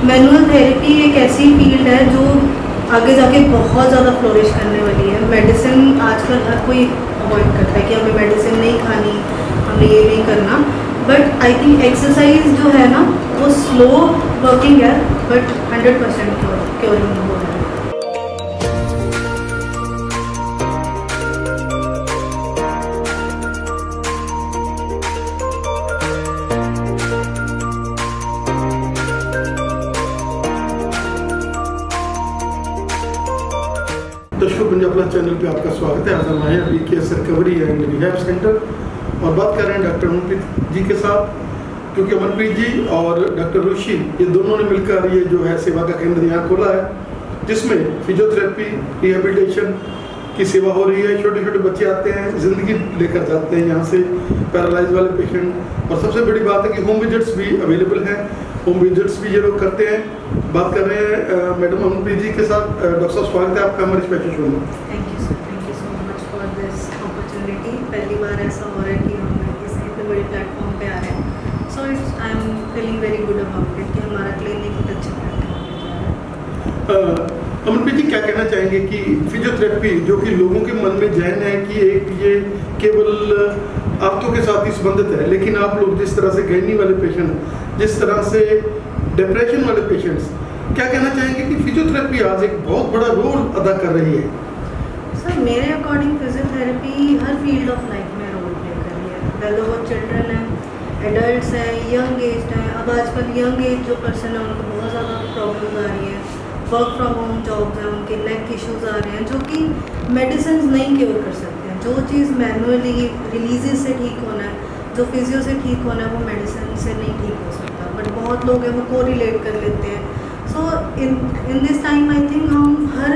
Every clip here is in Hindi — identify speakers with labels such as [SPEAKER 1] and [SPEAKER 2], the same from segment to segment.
[SPEAKER 1] मैनुअल थेरेपी एक ऐसी फील्ड है जो आगे जाके बहुत ज़्यादा फ्लोरिश करने वाली है। मेडिसिन आजकल हर कोई अवॉइड करता है कि हमें मेडिसिन नहीं खानी, हमें ये नहीं करना। बट आई थिंक एक्सरसाइज जो है ना वो स्लो वर्किंग है बट 100% क्योरिंग हो रहा है।
[SPEAKER 2] दर्शकों, पंजाब प्लस चैनल पे आपका स्वागत है। आज हम आए हैं VKS recovery and rehab centre और बात कर रहे हैं डॉक्टर अमनप्रीत जी के साथ, क्योंकि अमनप्रीत जी और डॉक्टर ऋषि ये दोनों ने मिलकर ये जो है सेवा का केंद्र यहाँ खोला है, जिसमें फिजियोथेरेपी रिहेबिलिटेशन की सेवा हो रही है। छोटे छोटे बच्चे आते हैं, ज़िंदगी लेकर जाते हैं यहाँ से, पैरालाइज वाले पेशेंट। और सबसे बड़ी बात है कि होम विजिट्स भी अवेलेबल हैं, होम विजिट्स भी ये लोग करते हैं। बात कर रहे हैं मैडम अमनप्रीत जी के साथ। डॉक्टर साहब, स्वागत है आपका हमारे स्पेशल शो में।
[SPEAKER 1] Thank you so much for this opportunity. पहली बार ऐसा हो रहा है कि हम इस इतने बड़े प्लेटफॉर्म पे आ रहे हैं। So I am feeling very good about it कि हमारा क्लिनिक एक अच्छे प्लेटफॉर्म पे जा रहा है।
[SPEAKER 2] अमनप्रीत जी, क्या कहना चाहेंगे कि फिजियोथेरेपी जो कि लोगों के मन में जहन है कि एक ये केवल आंतों के साथ ही संबंधित है, लेकिन आप लोग जिस तरह से गैनी वाले पेशेंट, जिस तरह से डिप्रेशन वाले पेशेंट्स, क्या कहना चाहेंगे कि फिजियोथेरेपी आज एक बहुत बड़ा रोल अदा कर रही है?
[SPEAKER 1] सर, मेरे according physiotherapy her field of life में रोल प्ले कर रही है। वेदर वो चिल्ड्रन हैं, एडल्ट्स हैं, यंग एज हैं। अब आजकल यंग एज जो पर्सन है उनको बहुत ज़्यादा प्रॉब्लम आ रही है। वर्क फ्रॉम होम जॉब्स हैं, उनके नेक इश्यूज़ आ रहे हैं जो कि मेडिसिन नहीं क्योर कर सकते हैं। जो चीज़ मैनुअली रिलीजेस से ठीक होना है, जो फिजियो से ठीक होना है, वो मेडिसिन से नहीं ठीक हो सकता। बट बहुत लोग हैं वो को रिलेट कर लेते हैं। So in this time I think हम हर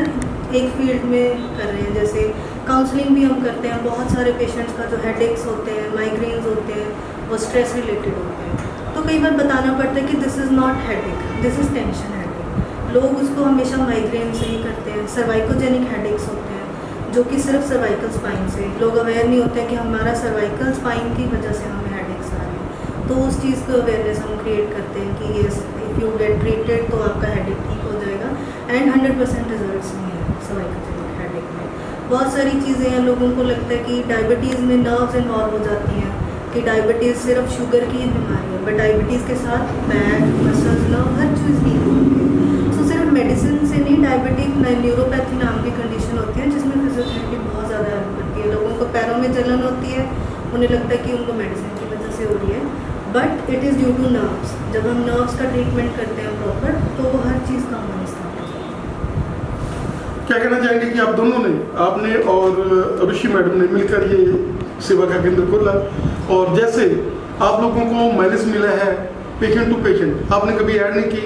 [SPEAKER 1] एक फील्ड में कर रहे हैं। जैसे काउंसलिंग भी हम करते हैं। बहुत सारे पेशेंट्स का जो हेडेक्स होते हैं, माइग्रेन्स होते हैं, वो स्ट्रेस रिलेटेड होते हैं। तो कई बार बताना पड़ता है कि this is not headache, this is tension headache. लोग उसको हमेशा माइग्रेन से ही करते हैं। सर्वाइकोजेनिक हेडेक्स होते हैं जो कि सिर्फ सर्वाइकल स्पाइन से, लोग अवेयर नहीं होते हैं कि हमारा सर्वाइकल स्पाइन की वजह से हमें हेडेक्स आ रहे हैं। तो उस चीज़ को अवेयरनेस हम क्रिएट करते हैं कि yes, if you get treated तो आपका हेडेक ठीक हो जाएगा। एंड 100% रिजल्ट्स नहीं है सर्वाइकोजेनिक हेडेक में। बहुत सारी चीज़ें हैं, लोगों को लगता है कि डायबिटीज़ में नर्व्स इन्वॉल्व हो जाती हैं, कि डायबिटीज़ सिर्फ शुगर की बीमारी है। बट डायबिटीज़ के साथ बैक, मसल्स, नर्व, हर चीज़ वीक होती है। सो सिर्फ मेडिसिन से नहीं, डायबिटिक न्यूरोपैथी नाम की कंडीशन होती है जिसमें फिजियोथेरेपी बहुत ज़्यादा हेल्प करती है। लोगों को पैरों में जलन होती है, उन्हें लगता है कि उनको मेडिसिन की वजह से हो रही है, but it is due two nerves. जब हम नर्व्स का ट्रीटमेंट करते हैं प्रॉपर, तो वो हर चीज़ का होना स्टार्ट हो जाता है।
[SPEAKER 2] क्या कहना चाहेंगे कि आप दोनों ने, आपने और ऋषि मैडम ने मिलकर ये सेवा का केंद्र खोला, और जैसे आप लोगों को माइलेज मिला है पेशेंट टू पेशेंट, आपने कभी ऐड नहीं की।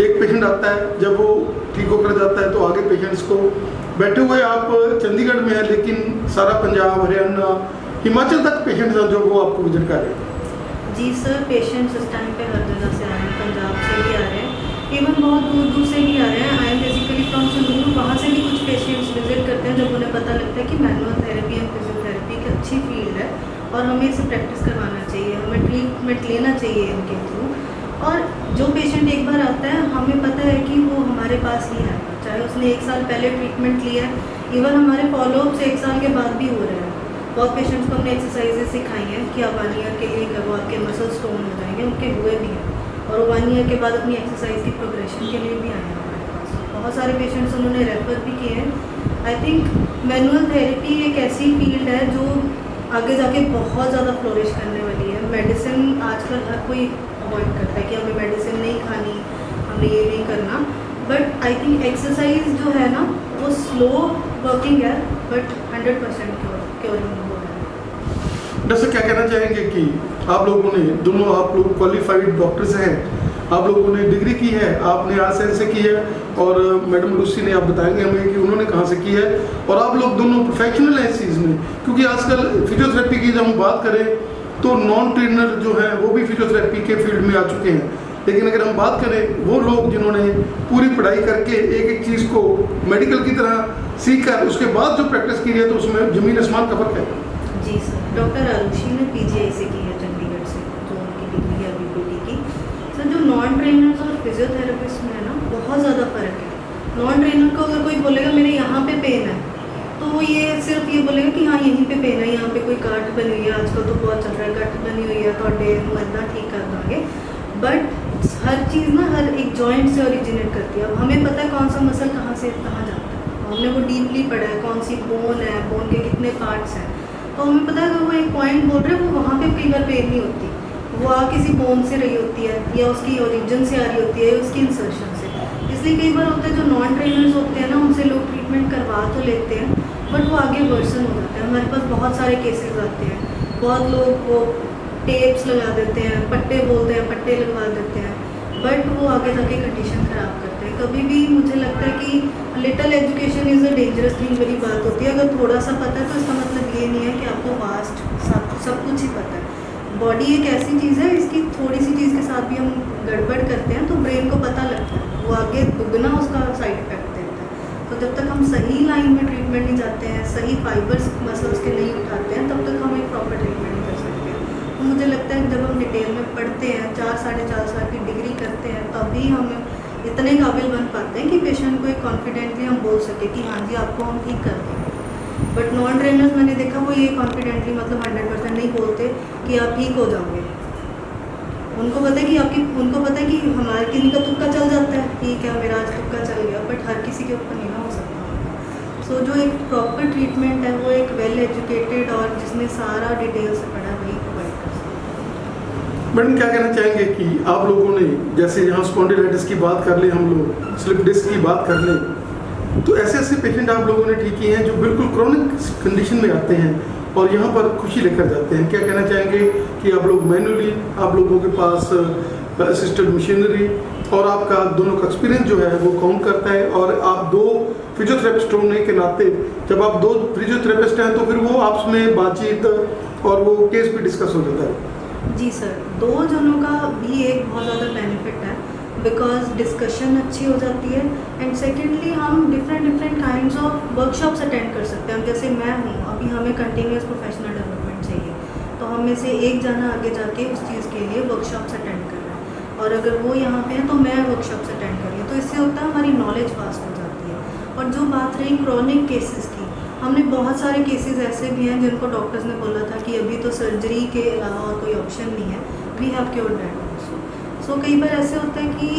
[SPEAKER 2] एक पेशेंट आता है, जब वो ठीक होकर जाता है तो आगे पेशेंट्स को, बैठे हुए आप चंडीगढ़ में हैं लेकिन सारा पंजाब, हरियाणा, हिमाचल तक पेशेंट्स हैं जो वो आपको विजिट कर रहे हैं।
[SPEAKER 1] जी सर, पेशेंट्स इस टाइम पे हर जगह से आ रहे हैं। पंजाब से भी आ रहे हैं, इवन बहुत दूर दूर से भी आ रहे हैं। I am basically from Sangrur, वहाँ से भी कुछ पेशेंट्स विजिट करते हैं जब उन्हें पता लगता है कि मैनुअल थेरेपी एंड फिजियोथेरेपी की अच्छी फील्ड है और हमें इसे प्रैक्टिस करवाना चाहिए, हमें ट्रीटमेंट लेना चाहिए इनके थ्रू। और जो पेशेंट एक बार आता है, हमें पता है कि वो हमारे पास ही आएगा, चाहे उसने 1 साल पहले ट्रीटमेंट लिया है। इवन हमारे फॉलोअप्स 1 साल के बाद भी हो रहे हैं। बहुत पेशेंट्स को हमने एक्सरसाइजेज सिखाई हैं कि आप 1 ईयर के लिए करो, आपके मसल स्टोन हो जाएंगे, उनके हुए भी हैं, और वो 1 ईयर के बाद अपनी एक्सरसाइज की प्रोग्रेशन के लिए भी आए हैं हमारे पास। बहुत सारे पेशेंट्स उन्होंने रेफर भी किए हैं। आई थिंक मैनुअल थेरेपी एक ऐसी फील्ड है जो आगे जाके बहुत ज़्यादा फ्लोरिश करने वाली है। मेडिसिन आजकल हर कोई अवॉइड करता है कि हमें मेडिसिन नहीं खानी, हमें ये नहीं करना। बट आई थिंक एक्सरसाइज जो है ना वो स्लो वर्किंग है बट 100% क्योरिंग हो रहा है।
[SPEAKER 2] जैसे क्या कहना चाहेंगे कि आप लोगों ने दोनों, आप लोग क्वालिफाइड डॉक्टर्स हैं, आप लोगों ने डिग्री की है, आपने आरसीएन से की है, और मैडम लूसी ने, आप बताएंगे हमें कि उन्होंने कहाँ से की है, और आप लोग दोनों प्रोफेशनल हैं इस चीज़ में। क्योंकि आजकल फिजियोथेरेपी की जब हम बात करें तो नॉन ट्रेनर जो हैं वो भी फिजियोथेरेपी के फील्ड में आ चुके हैं, लेकिन अगर हम बात करें वो लोग जिन्होंने पूरी पढ़ाई करके एक एक चीज़ को मेडिकल की तरह सीख कर उसके बाद जो प्रैक्टिस की है, तो उसमें ज़मीन आसमान का फर्क है।
[SPEAKER 1] जी सर, डॉक्टर आरुषि ने पीजीआई से की है, चंडीगढ़ से, जो उनकी डिग्री है बीपीटी की। सर, जो नॉन ट्रेनर्स और फिजियोथेरेपिस्ट में है ना बहुत ज़्यादा फ़र्क है। नॉन ट्रेनर को अगर कोई बोलेगा मेरे यहाँ पे पेन है, तो वो ये सिर्फ ये बोलेगा कि हाँ यहीं पे पेन है, यहाँ पे कोई गांठ बनी हुई है, आजकल तो बहुत चल रहा है गांठ बनी हुई है तो मुद्दा ठीक कर दोगे। बट हर चीज़ ना हर एक जॉइंट से ओरिजिनेट करती है। अब हमें पता है कौन सा मसल कहाँ से कहाँ जाता है, हमने वो डीपली पढ़ा है, कौन सी बोन है, बोन के कितने पार्ट्स हैं, तो हमें पता है अगर वो एक पॉइंट बोल रहे हैं वो वहाँ पे कई बार पेन नहीं होती, वो किसी बोन से रही होती है या उसकी ओरिजिन से आ रही होती है, उसकी इंसर्शन से। इसलिए कई बार होता है जो नॉन ट्रेनर्स होते हैं ना उनसे लोग ट्रीटमेंट करवा तो लेते हैं बट वो आगे वर्सन हो जाते हैं। हमारे पास बहुत सारे केसेस आते हैं, बहुत लोग वो टेप्स लगा देते हैं, पट्टे बोलते हैं, पट्टे लगवा देते हैं, बट वो आगे जाके कंडीशन ख़राब करते हैं। कभी भी मुझे लगता है कि little education is a dangerous thing वाली बात होती है। अगर थोड़ा सा पता है तो इसका मतलब ये नहीं है कि आपको वास्ट सब कुछ ही पता है। बॉडी एक ऐसी चीज़ है, इसकी थोड़ी सी चीज़ के साथ भी हम गड़बड़ करते हैं तो ब्रेन को पता लगता है, वो आगे दुगना उसका साइड इफेक्ट देता है। तो जब तक हम सही लाइन में ट्रीटमेंट नहीं जाते हैं, सही फाइबर्स मसल्स के नहीं उठाते हैं, तब तक हम एक प्रॉपर ट्रीटमेंट नहीं कर सकते हैं। तो मुझे लगता है जब हम डिटेल में पढ़ते हैं, 4 साढ़े 4 साल की डिग्री करते हैं, तभी हम इतने काबिल बन पाते हैं कि पेशेंट को एक कॉन्फिडेंटली हम बोल सके कि हाँ जी आपको हम ठीक कर देंगे। बट नॉन ट्रेनर्स मैंने देखा वो ये कॉन्फिडेंटली मतलब 100% नहीं बोलते कि आप ठीक हो जाओगे। उनको पता है कि उनको पता है कि हमारे किसी का तुक्का चल जाता है, ठीक है मेरा आज तुक्का चल गया, बट हर किसी के ऊपर नहीं ना हो सकता। सो जो एक प्रॉपर ट्रीटमेंट है वो एक वेल एजुकेटेड और जिसने सारा डिटेल से पढ़ा है वही प्रोवाइड कर सकता है।
[SPEAKER 2] मैडम क्या कहना चाहेंगे कि आप लोगों ने जैसे यहाँ स्पॉन्डिलाइटिस की बात कर लें, हम लोग स्लिप डिस्क की बात कर लें, तो ऐसे ऐसे पेशेंट आप लोगों ने ठीक किए हैं जो बिल्कुल क्रॉनिक कंडीशन में आते हैं और यहाँ पर खुशी लेकर जाते हैं। क्या कहना चाहेंगे कि आप लोग मैनुअली, आप लोगों के पास असिस्टेड मशीनरी और आपका दोनों का एक्सपीरियंस जो है वो काउंट करता है, और आप 2 फिजियोथेरेपिस्ट होने के नाते जब आप 2 फिजियोथेरेपिस्ट हैं तो फिर वो आपस में बातचीत और वो केस भी डिस्कस हो जाता है।
[SPEAKER 1] जी सर, 2 जनों का भी एक बहुत ज़्यादा बेनिफिट है बिकॉज डिस्कशन अच्छी हो जाती है एंड सेकेंडली हम different kinds of workshops attend कर सकते हैं। जैसे मैं हूँ अभी, हमें कंटिन्यूस प्रोफेशनल डेवलपमेंट चाहिए, तो हम में से एक जाना आगे जाके उस चीज़ के लिए वर्कशॉप्स अटेंड कर रहा है, और अगर वो यहाँ पे है तो मैं वर्कशॉप्स अटेंड कर रही हूँ, तो इससे होता है हमारी नॉलेज वास्ट हो जाती है। और जो बात रही क्रॉनिक केसेस की, हमने बहुत सारे केसेस ऐसे भी हैं जिनको डॉक्टर्स ने बोला था कि अभी तो सर्जरी के अलावा और कोई ऑप्शन नहीं है, we have cured that also. So कई बार ऐसे होता है कि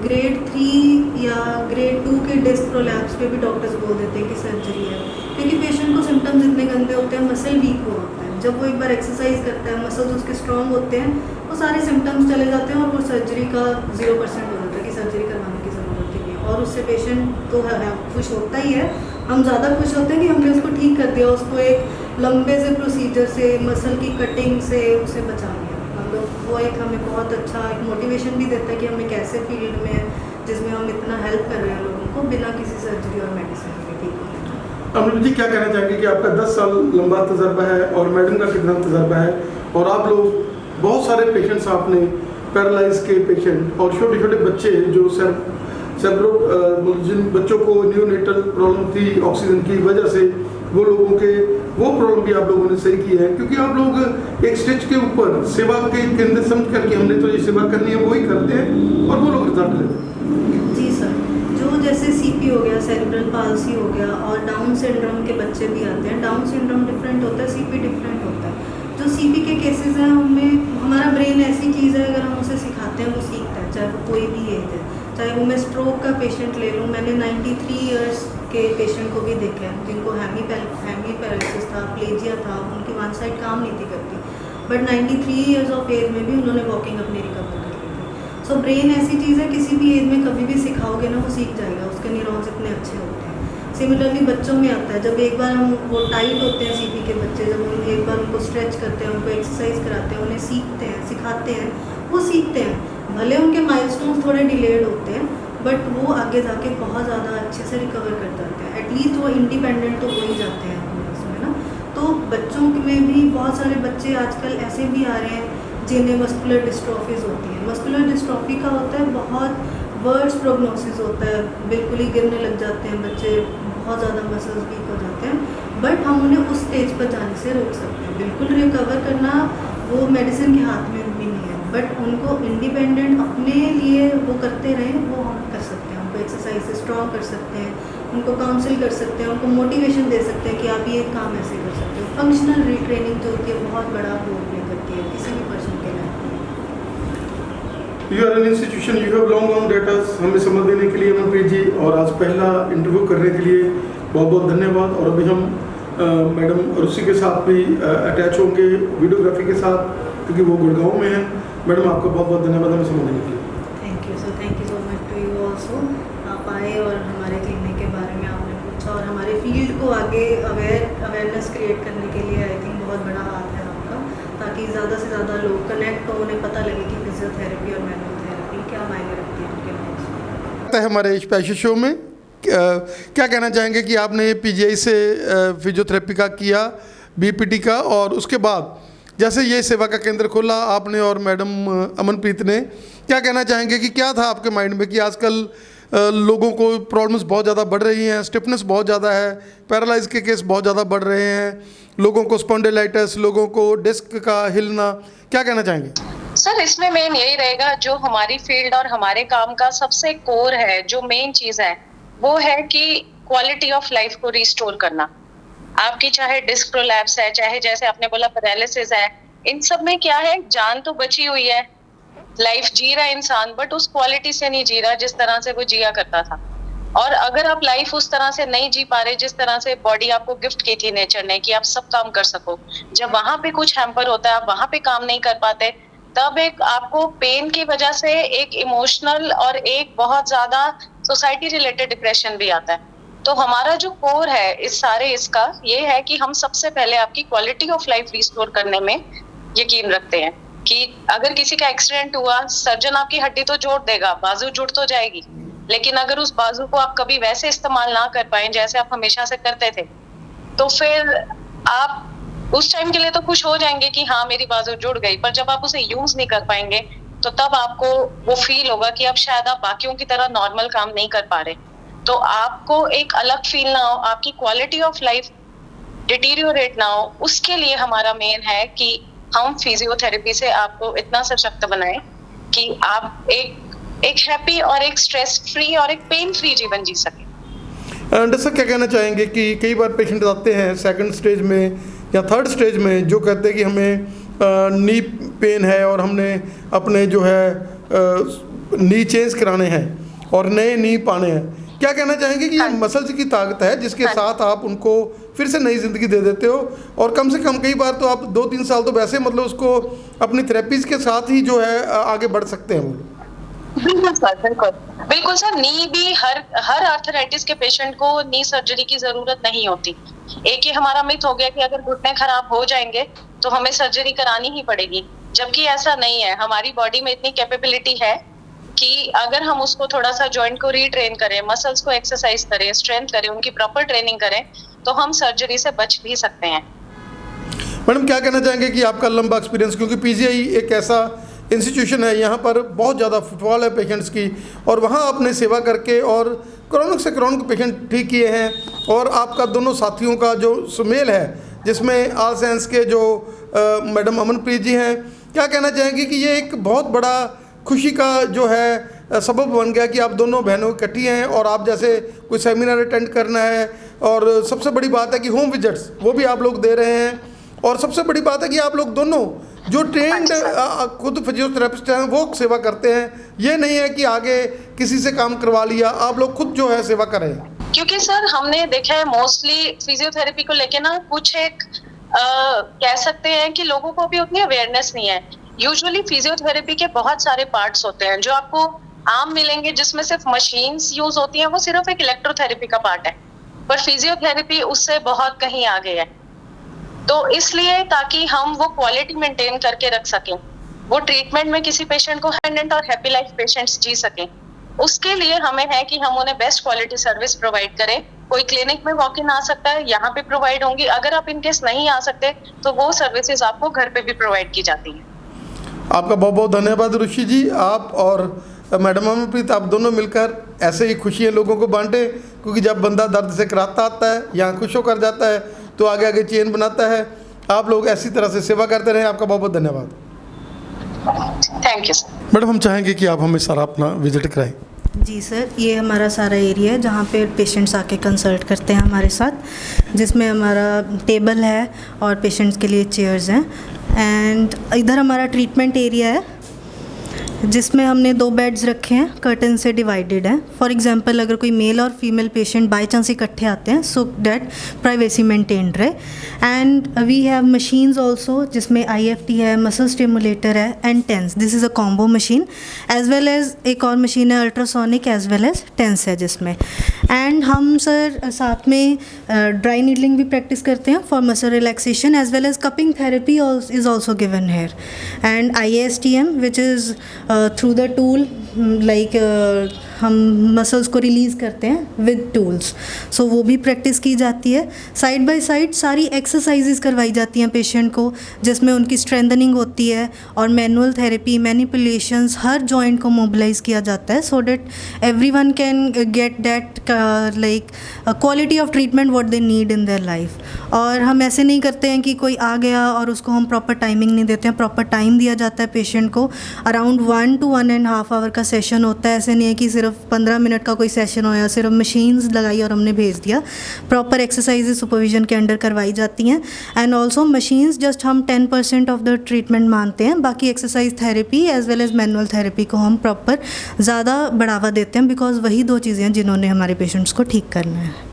[SPEAKER 1] ग्रेड 3 या ग्रेड 2 के डिस्क प्रोलैप्स पे भी डॉक्टर्स बोल देते हैं कि सर्जरी है, क्योंकि पेशेंट को सिम्टम्स इतने गंदे होते हैं, मसल वीक हुआ होता है। जब वो एक बार एक्सरसाइज करता है, मसल्स उसके स्ट्रॉन्ग होते हैं, वो सारे सिम्टम्स चले जाते हैं और वो सर्जरी का 0% हो जाता है कि सर्जरी करवाने की ज़रूरत ही नहीं है। और उससे पेशेंट तो है खुश होता ही है, हम ज़्यादा खुश होते हैं कि हमने उसको ठीक कर दिया, उसको एक लंबे से प्रोसीजर से, मसल की कटिंग से उसे बचा लिया। मतलब वो एक हमें बहुत अच्छा एक मोटिवेशन भी देता है कि हम एक ऐसे फील्ड में हैं जिसमें हम इतना हेल्प कर रहे हैं लोगों को बिना किसी सर्जरी और मेडिसिन के ठीक होने।
[SPEAKER 2] अमृत जी क्या कहना चाहेंगे कि आपका 10 साल लंबा तजर्बा है और मैडम का कितना तजर्बा है, और आप लोग बहुत सारे पेशेंट्स, आपने पैरालाइज के पेशेंट और छोटे छोटे बच्चे जो जिन बच्चों को न्यूनेटल प्रॉब्लम थी ऑक्सीजन की वजह से, वो लोगों के वो प्रॉब्लम भी आप लोगों ने सही की है, क्योंकि आप लोग एक स्टेज के ऊपर सेवा के केंद्र समझ करके हमने तो ये सेवा करनी है वही करते हैं और वो लोग रिजल्ट लेते हैं।
[SPEAKER 1] जी सर, जो जैसे सीपी हो गया, सेरेब्रल पाल्सी हो गया, और डाउन सिंड्रोम के बच्चे भी आते हैं। डाउन सिंड्रोम डिफरेंट होता है, सीपी डिफरेंट होता है। जो सीपी के केसेस हैं, हमारा ब्रेन ऐसी चीज़ है, अगर हम उसे सिखाते हैं वो सीखता है, चाहे वो कोई भी एज है। चाहे वो मैं स्ट्रोक का पेशेंट ले लूँ, मैंने 93 इयर्स के पेशेंट को भी देखा है जिनको हैमी पैरालिसिस था, प्लेजिया था, उनकी वन साइड काम नहीं थी करती, बट 93 इयर्स ऑफ एज में भी उन्होंने वॉकिंग अपनी रिकवर कर ली थी। सो ब्रेन ऐसी चीज़ है, किसी भी एज में कभी भी सिखाओगे ना वो सीख जाएगा, उसके न्यूरॉन्स इतने अच्छे होते हैं। सिमिलरली बच्चों में आता है, जब एक बार हम वो टाइट होते हैं सीपी के बच्चे, जब हम एक बार उनको स्ट्रेच करते हैं, उनको एक्सरसाइज कराते हैं, उन्हें सीखते हैं, सिखाते हैं, वो सीखते हैं। भले उनके माइलस्टोन्स थोड़े डिलेड होते हैं, बट वो आगे जाके बहुत ज़्यादा अच्छे से रिकवर कर जाते हैं। एटलीस्ट वो इंडिपेंडेंट तो हो ही जाते हैं उसमें ना। तो बच्चों में भी बहुत सारे बच्चे आजकल ऐसे भी आ रहे हैं जिन्हें मस्कुलर डिस्ट्रॉफीज होती हैं। मस्कुलर डिस्ट्रॉफी का होता है बहुत वर्ड्स प्रोग्नोसिस होता है, बिल्कुल ही गिरने लग जाते हैं बच्चे, बहुत ज़्यादा मसल्स वीक हो जाते हैं, बट हम उन्हें उस स्टेज पर जाने से रोक सकते हैं। बिल्कुल रिकवर करना वो मेडिसिन के हाथ में भी नहीं है, बट उनको इंडिपेंडेंट अपने लिए वो करते रहें, वो हम कर सकते हैं। उनको एक्सरसाइज से स्ट्रॉन्ग कर सकते हैं, उनको काउंसिल कर सकते हैं, उनको मोटिवेशन दे सकते हैं कि आप ये काम ऐसे कर सकते हो। फंक्शनल रीट्रेनिंग जो होती है बहुत बड़ा रोल प्ले करती है किसी भी पर्सन के लाइफ में।
[SPEAKER 2] You are an institution, you have long data हमें समझ देने के लिए अमनप्रीत जी, और आज पहला इंटरव्यू करने के लिए बहुत बहुत धन्यवाद। और अभी हम मैडम रुचि के साथ भी अटैच होंगे वीडियोग्राफी के साथ, क्योंकि वो गुड़गांव में है। मैडम आपका बहुत बहुत धन्यवाद हमें समझ देने के लिए।
[SPEAKER 1] Thank you sir, thank you so much to you also. आप आए और हमारे क्लिनिक के बारे में आपने पूछा और हमारे फील्ड को आगे अवेयरनेस क्रिएट करने के लिए आई थिंक बहुत बड़ा हाथ है आपका, ताकि ज़्यादा से ज़्यादा लोग कनेक्ट हो, उन्हें पता लगे कि फिजियोथेरेपी और मैनुअल थेरेपी क्या मायने रखती है उनके लाइफ में।
[SPEAKER 2] हमारे स्पेशल शो में क्या कहना चाहेंगे कि आपने पीजीआई से फिजियोथेरेपी का किया, बीपीटी का, और उसके बाद जैसे ये सेवा का केंद्र खोला आपने और मैडम अमनप्रीत ने, क्या कहना चाहेंगे कि क्या था आपके माइंड में कि आजकल लोगों को प्रॉब्लम्स बहुत ज़्यादा बढ़ रही हैं, स्टिफनेस बहुत ज़्यादा है, पैरालाइज के केस बहुत ज़्यादा बढ़ रहे हैं, लोगों को स्पॉन्डिलाइटिस, लोगों को डिस्क का हिलना, क्या कहना चाहेंगे?
[SPEAKER 3] सर इसमें मेन यही रहेगा, जो हमारी फील्ड और हमारे काम का सबसे कोर है, जो मेन चीज़ है वो है कि क्वालिटी ऑफ लाइफ को रिस्टोर करना। आपकी चाहे डिस्क प्रोलैप्स है, चाहे जैसे आपने बोला पैरालिसिस है, इन सब में क्या है, जान तो बची हुई है, लाइफ जी रहा है इंसान, बट उस क्वालिटी से नहीं जी रहा जिस तरह से वो जिया करता था। और अगर आप लाइफ उस तरह से नहीं जी पा रहे जिस तरह से बॉडी आपको गिफ्ट की थी नेचर ने कि आप सब काम कर सको, जब वहां पे कुछ हैम्पर होता है, आप वहां पे काम नहीं कर पाते, तब एक आपको पेन की वजह से एक इमोशनल और एक बहुत ज्यादा सोसाइटी रिलेटेड डिप्रेशन भी आता है। तो हमारा जो कोर है इस सारे इसका ये है कि हम सबसे पहले आपकी क्वालिटी ऑफ लाइफ रिस्टोर करने में यकीन रखते हैं कि अगर किसी का एक्सीडेंट हुआ, सर्जन आपकी हड्डी तो जोड़ देगा, बाजू जुड़ तो जाएगी, लेकिन अगर उस बाजू को आप कभी वैसे इस्तेमाल ना कर पाए जैसे आप हमेशा से करते थे, तो फिर आप उस टाइम के लिए तो खुश हो जाएंगे कि हाँ मेरी बाजू जुड़ गई, पर जब आप उसे यूज नहीं कर पाएंगे तो तब आपको वो फील होगा कि अब शायद आप बाकियों की तरह नॉर्मल काम नहीं कर पा रहे। तो आपको एक अलग फील ना हो, आपकी क्वालिटी ऑफ लाइफ डिटीरियोरेट ना हो, उसके लिए हमारा मेन है कि हम फिजियोथेरेपी से आपको इतना सशक्त बनाएं कि आप एक हैप्पी और एक स्ट्रेस फ्री और एक पेन फ्री जीवन जी सकें।
[SPEAKER 2] डॉक्टर साहब क्या कहना चाहेंगे कि कई बार पेशेंट आते हैं सेकंड स्टेज में या थर्ड स्टेज में जो कहते हैं कि हमें नी पेन है और हमने अपने जो है नी चेंज कराने हैं और नए नी पाने हैं, क्या कहना चाहेंगे कि ये मसल्स की ताकत है जिसके साथ आप उनको फिर से नई ज़िंदगी दे देते हो, और कम से कम कई बार तो आप 2-3 साल तो वैसे मतलब उसको अपनी थेरेपीज के साथ ही जो है आगे बढ़ सकते हैं वो।
[SPEAKER 3] बिल्कुल सर, बिल्कुल सर। नी भी हर आर्थराइटिस के पेशेंट को नी सर्जरी की जरूरत नहीं होती। एक ही हमारा मिथ हो गया कि अगर घुटने खराब हो जाएंगे तो हमें सर्जरी करानी ही पड़ेगी, जबकि ऐसा नहीं है। हमारी बॉडी में इतनी कैपेबिलिटी है कि अगर हम उसको थोड़ा सा जॉइंट को रीट्रेन करें, मसल्स को एक्सरसाइज करें, स्ट्रेंथ करें, उनकी प्रॉपर ट्रेनिंग करें, तो हम सर्जरी से बच भी सकते हैं।
[SPEAKER 2] मैडम क्या कहना चाहेंगे कि आपका लंबा एक्सपीरियंस, क्योंकि पीजीआई एक ऐसा इंस्टीट्यूशन है, यहाँ पर बहुत ज़्यादा फुटफॉल है पेशेंट्स की, और वहाँ आपने सेवा करके और क्रॉनिक से क्रॉनिक पेशेंट ठीक किए हैं, और आपका दोनों साथियों का जो सुमेल है जिसमें ऑल साइंस के जो मैडम अमनप्रीत जी हैं, क्या कहना चाहेंगे कि ये एक बहुत बड़ा खुशी का जो है सबब बन गया कि आप दोनों बहनों इकट्ठी हैं और आप जैसे कोई सेमिनार अटेंड करना है, और सबसे बड़ी बात है कि होम विजिट्स वो भी आप लोग दे रहे हैं, और सबसे बड़ी बात है कि आप लोग दोनों जो ट्रेंड खुद फिजियोथेरेपिस्ट हैं वो सेवा करते हैं। ये नहीं है कि आगे किसी से काम करवा लिया, आप लोग खुद जो है सेवा कर रहे हैं।
[SPEAKER 3] क्योंकि सर हमने देखा है मोस्टली फिजियोथेरेपी को लेके ना कुछ एक कह सकते हैं कि लोगों को अभी उतनी अवेयरनेस नहीं है। यूजुअली फिजियोथेरेपी के बहुत सारे पार्ट्स होते हैं जो आपको आम मिलेंगे, जिसमें सिर्फ मशीन्स यूज होती हैं, वो सिर्फ एक इलेक्ट्रोथेरेपी का पार्ट है, पर फिजियोथेरेपी उससे बहुत कहीं आगे है। तो इसलिए ताकि हम वो क्वालिटी मेंटेन करके रख सकें, वो ट्रीटमेंट में किसी पेशेंट को हैंड और हैप्पी लाइफ पेशेंट्स जी सकें, उसके लिए हमें है कि हम उन्हें बेस्ट क्वालिटी सर्विस प्रोवाइड करें। कोई क्लिनिक में वॉक इन आ सकता है, यहाँ पे प्रोवाइड होंगी। अगर आप इनकेस नहीं आ सकते तो वो सर्विसेज आपको घर पे भी प्रोवाइड की जाती है।
[SPEAKER 2] आपका बहुत बहुत धन्यवाद रुचि जी। आप और मैडम अमनप्रीत आप दोनों मिलकर ऐसे ही खुशियाँ लोगों को बांटे, क्योंकि जब बंदा दर्द से कराता आता है या खुश होकर जाता है तो आगे आगे चेन बनाता है। आप लोग ऐसी तरह से सेवा करते रहें। आपका बहुत बहुत धन्यवाद।
[SPEAKER 3] Thank you sir.
[SPEAKER 2] मैडम हम चाहेंगे कि आप हमें सारा अपना विजिट कराएं।
[SPEAKER 1] जी सर, ये हमारा सारा एरिया है जहाँ पे पेशेंट्स आके कंसल्ट करते हैं हमारे साथ, जिसमें हमारा टेबल है और पेशेंट्स के लिए चेयर्स हैं। एंड इधर हमारा ट्रीटमेंट एरिया है जिसमें हमने 2 बेड्स रखे हैं, कर्टन से डिवाइडेड हैं। फॉर एग्जांपल अगर कोई मेल और फीमेल पेशेंट बाय चांस इकट्ठे आते हैं सो दैट प्राइवेसी मेंटेन्ड रहे। And we have machines also जिसमें IFT है, मसल स्टिमुलेटर है and TENS. This is a combo machine as well as एक और मशीन है ultrasonic as well as TENS है जिसमें। एंड हम सर साथ में ड्राई नीडलिंग भी प्रैक्टिस करते हैं for muscle relaxation as well as cupping therapy is also given here. And IASTM which is through the tool like हम मसल्स को रिलीज़ करते हैं विद टूल्स, सो वो भी प्रैक्टिस की जाती है। साइड बाय साइड सारी एक्सरसाइजेज करवाई जाती हैं पेशेंट को जिसमें उनकी स्ट्रेंथनिंग होती है और मैनुअल थेरेपी, मैनिपुलेशंस, हर जॉइंट को मोबिलाइज किया जाता है so that everyone can get that like quality of treatment what they need in their life. और हम ऐसे नहीं करते हैं कि कोई आ गया और उसको हम प्रॉपर टाइमिंग नहीं देते हैं, प्रॉपर टाइम दिया जाता है पेशेंट को। अराउंड 1 to 1.5 आवर का सेशन होता है। ऐसे नहीं है कि सिर्फ 15 मिनट का कोई सेशन हो या सिर्फ मशीन्स लगाई और हमने भेज दिया। प्रॉपर एक्सरसाइजेज सुपरविजन के अंडर करवाई जाती हैं। एंड ऑल्सो मशीन्स जस्ट हम 10% ऑफ द ट्रीटमेंट मानते हैं, बाकी exercise therapy as well as manual therapy को हम प्रॉपर ज़्यादा बढ़ावा देते हैं बिकॉज वही 2 चीज़ें हैं जिन्होंने हमारे पेशेंट्स को ठीक करना है।